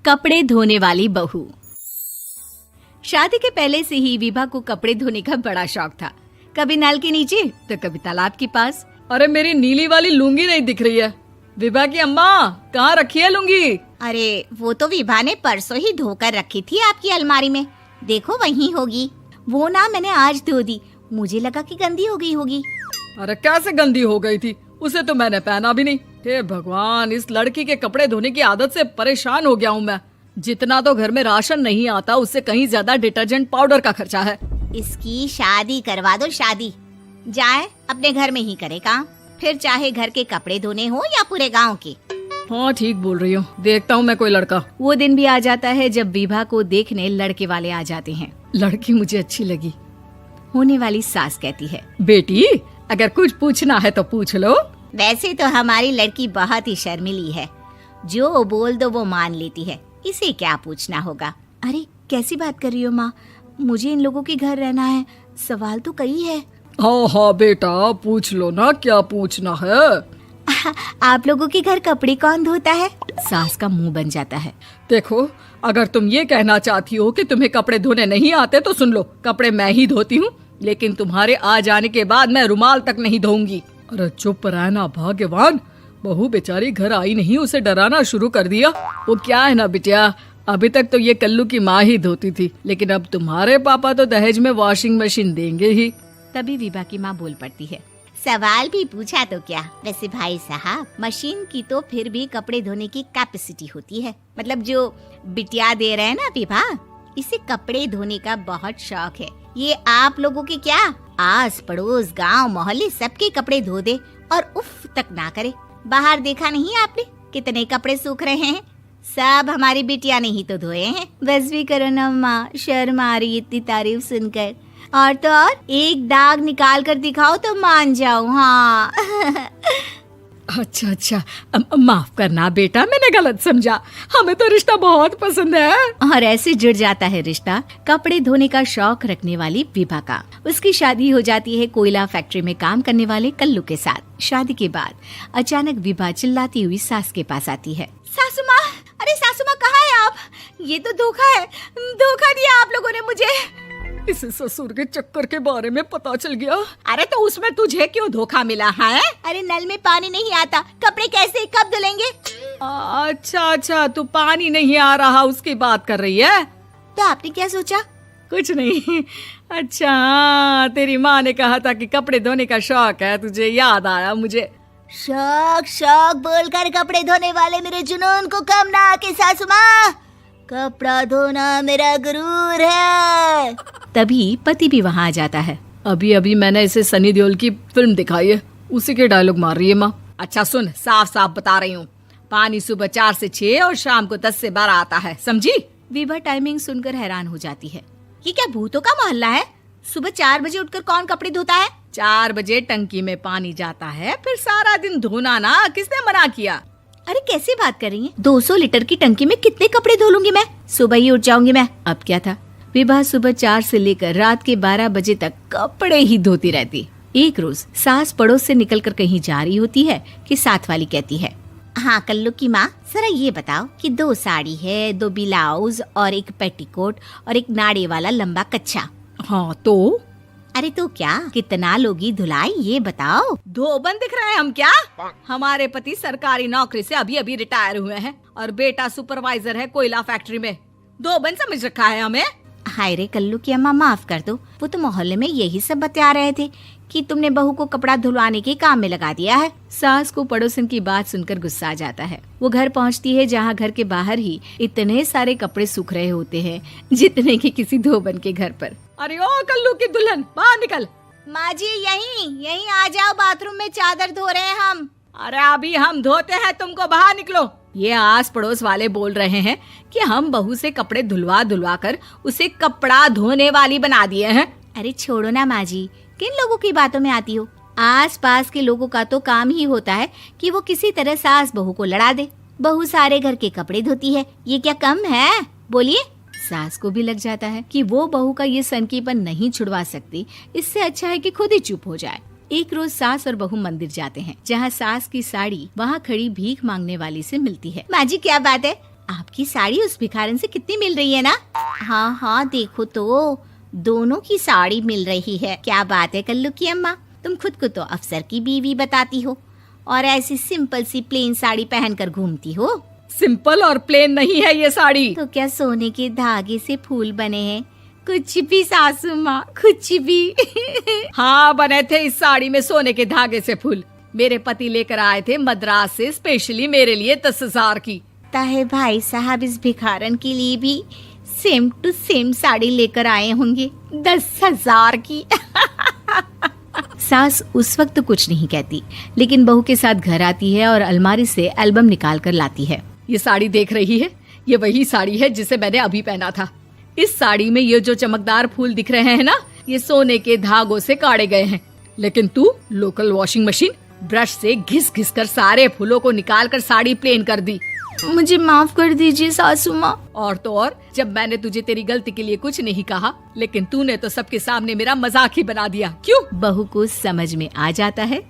कपड़े धोने वाली बहू। शादी के पहले से ही विभा को कपड़े धोने का बड़ा शौक था। कभी नल के नीचे तो कभी तालाब के पास। अरे मेरी नीली वाली लुंगी नहीं दिख रही है। विभा की अम्मा, कहाँ रखी है लुंगी? अरे वो तो विभा ने परसों ही धोकर रखी थी आपकी अलमारी में, देखो वहीं होगी। वो ना मैंने आज धो दी, मुझे लगा कि गंदी हो गई होगी। अरे कैसे गंदी हो गई थी? उसे तो मैंने पहना भी नहीं। हे भगवान, इस लड़की के कपड़े धोने की आदत से परेशान हो गया हूँ मैं। जितना तो घर में राशन नहीं आता, उससे कहीं ज्यादा डिटर्जेंट पाउडर का खर्चा है। इसकी शादी करवा दो, शादी जाए अपने घर में ही करे काम, फिर चाहे घर के कपड़े धोने हो या पूरे गांव के। हाँ ठीक बोल रही हूँ, देखता हूँ मैं कोई लड़का। वो दिन भी आ जाता है जब विभा को देखने लड़के वाले आ जाते हैं। लड़की मुझे अच्छी लगी। होने वाली सास कहती है, बेटी अगर कुछ पूछना है तो पूछ लो। वैसे तो हमारी लड़की बहुत ही शर्मीली है, जो बोल दो वो मान लेती है, इसे क्या पूछना होगा। अरे कैसी बात कर रही हो माँ, मुझे इन लोगों के घर रहना है, सवाल तो कई है। हाँ हाँ बेटा, पूछ लो ना, क्या पूछना है। आप लोगों के घर कपड़े कौन धोता है? सास का मुंह बन जाता है। देखो, अगर तुम ये कहना चाहती हो कि तुम्हें कपड़े धोने नहीं आते तो सुन लो, कपड़े मैं ही धोती हूँ, लेकिन तुम्हारे आ जाने के बाद मैं रुमाल तक नहीं धोऊंगी। अरे चुप रहना भाग्यवान, बहू बेचारी घर आई नहीं, उसे डराना शुरू कर दिया। वो क्या है ना बिटिया, अभी तक तो ये कल्लू की माँ ही धोती थी, लेकिन अब तुम्हारे पापा तो दहेज में वॉशिंग मशीन देंगे ही। तभी विभा की माँ बोल पड़ती है, सवाल भी पूछा तो क्या। वैसे भाई साहब, मशीन की तो फिर भी कपड़े धोने की कैपेसिटी होती है। मतलब जो बिटिया दे रहे हैं ना विभा, इसे कपड़े धोने का बहुत शौक है। ये आप लोगों के क्या, आस पड़ोस गांव मोहल्ले सबके कपड़े धो दे और उफ तक ना करे। बाहर देखा नहीं आपने कितने कपड़े सूख रहे हैं? सब हमारी बिटिया ने ही तो धोए हैं। बस भी करो ना माँ, शर्म आ रही इतनी तारीफ सुनकर। और तो और एक दाग निकाल कर दिखाओ तो मान जाऊं। हाँ अच्छा, माफ करना बेटा, मैंने गलत समझा। हमें तो रिश्ता बहुत पसंद है। और ऐसे जुड़ जाता है रिश्ता कपड़े धोने का शौक रखने वाली विभा का। उसकी शादी हो जाती है कोयला फैक्ट्री में काम करने वाले कल्लू के साथ। शादी के बाद अचानक विभा चिल्लाती हुई सास के पास आती है। सासू माँ, अरे सासू माँ कहाँ है आप? ये तो धोखा है, धोखा दिया आप लोगों ने मुझे। इसे ससुर के चक्कर के बारे में पता चल गया। अरे तो उसमें तुझे क्यों धोखा मिला है? अरे नल में पानी नहीं आता, कपड़े कैसे कब धुलेंगे? अच्छा, तू पानी नहीं आ रहा उसकी बात कर रही है। तो आपने क्या सोचा? कुछ नहीं। अच्छा, तेरी माँ ने कहा था कि कपड़े धोने का शौक है तुझे, याद आया मुझे। शौक बोलकर कपड़े धोने वाले मेरे जुनून को कम ना आके सासू माँ, कपड़ा धोना मेरा गुरूर है। तभी पति भी वहाँ आ जाता है। अभी मैंने इसे सनी देओल की फिल्म दिखाई है, उसी के डायलॉग मार रही है माँ। अच्छा सुन, साफ साफ बता रही हूँ, पानी सुबह 4 से 6 और शाम को 10 से 12 आता है, समझी? विभा टाइमिंग सुनकर हैरान हो जाती है। ये क्या भूतों का मोहल्ला है? सुबह 4 बजे उठकर कौन कपड़े धोता है? 4 बजे टंकी में पानी जाता है, फिर सारा दिन धोना ना, किसने मना किया? अरे कैसी बात कर रही हैं? 200 लीटर की टंकी में कितने कपड़े धो लूंगी मैं? सुबह ही उठ जाऊंगी मैं। अब क्या था, विभा सुबह 4 से लेकर रात के 12 बजे तक कपड़े ही धोती रहती। एक रोज सास पड़ोस से निकलकर कहीं जा रही होती है कि साथ वाली कहती है, हाँ कल्लू की माँ, जरा ये बताओ कि 2 साड़ी है, 2 ब्लाउज और एक पेटीकोट और एक नाड़े वाला लंबा कच्छा। हाँ तो? अरे तो क्या, कितना लोगी धुलाई ये बताओ। धोबन दिख रहे हैं हम क्या? हमारे पति सरकारी नौकरी से अभी रिटायर हुए हैं और बेटा सुपरवाइजर है कोयला फैक्ट्री में। धोबन समझ रखा है हमें? हाय रे कल्लू की अम्मा, माफ कर दो, वो तो मोहल्ले में यही सब बता रहे थे कि तुमने बहू को कपड़ा धुलवाने के काम में लगा दिया है। सास को पड़ोसन की बात सुनकर गुस्सा आ जाता है। वो घर पहुंचती है जहां घर के बाहर ही इतने सारे कपड़े सूख रहे होते हैं जितने कि किसी धोबन के घर पर। अरे ओ कल्लू की दुल्हन, बाहर निकल। माँ जी यहीं आ जाओ, बाथरूम में चादर धो रहे हैं हम। अरे अभी हम धोते हैं, तुमको बाहर निकलो। ये आस पड़ोस वाले बोल रहे हैं कि हम बहू से कपड़े धुलवा कर उसे कपड़ा धोने वाली बना दिए हैं। अरे छोड़ो ना माँ जी, किन लोगों की बातों में आती हो? आस पास के लोगों का तो काम ही होता है कि वो किसी तरह सास बहू को लड़ा दे। बहू सारे घर के कपड़े धोती है, ये क्या कम है? बोलिए। सास को भी लग जाता है कि वो बहू का ये सनकीपन नहीं छुड़वा सकती, इससे अच्छा है कि खुद ही चुप हो जाए। एक रोज सास और बहू मंदिर जाते हैं, जहाँ सास की साड़ी वहाँ खड़ी भीख मांगने वाली से मिलती है। माँ जी क्या बात है, आपकी साड़ी उस भिखारन से कितनी मिल रही है ना? हाँ हाँ देखो तो, दोनों की साड़ी मिल रही है। क्या बात है कल्लू की अम्मा, तुम खुद को तो अफसर की बीवी बताती हो और ऐसी सिंपल सी प्लेन साड़ी पहनकर घूमती हो। सिंपल और प्लेन नहीं है ये साड़ी। तो क्या सोने के धागे से फूल बने हैं? कुछ भी सासू माँ, कुछ भी। हाँ बने थे इस साड़ी में सोने के धागे से फूल। मेरे पति लेकर आए थे मद्रास से स्पेशली मेरे लिए 10,000 की। ताहे भाई साहब इस भिखारन के लिए भी सेम टू सेम साड़ी लेकर आए होंगे 10,000 की। सास उस वक्त तो कुछ नहीं कहती, लेकिन बहू के साथ घर आती है और अलमारी से एल्बम निकाल कर लाती है। ये साड़ी देख रही है, ये वही साड़ी है जिसे मैंने अभी पहना था। इस साड़ी में ये जो चमकदार फूल दिख रहे हैं ना, ये सोने के धागों से काढ़े गए हैं। लेकिन तू लोकल वॉशिंग मशीन ब्रश से घिस घिस कर सारे फूलों को निकाल कर साड़ी प्लेन कर दी। मुझे माफ कर दीजिए सासू माँ। और तो और, जब मैंने तुझे तेरी गलती के लिए कुछ नहीं कहा, लेकिन तूने तो सबके सामने मेरा मजाक ही बना दिया। क्यों? बहू को समझ में आ जाता है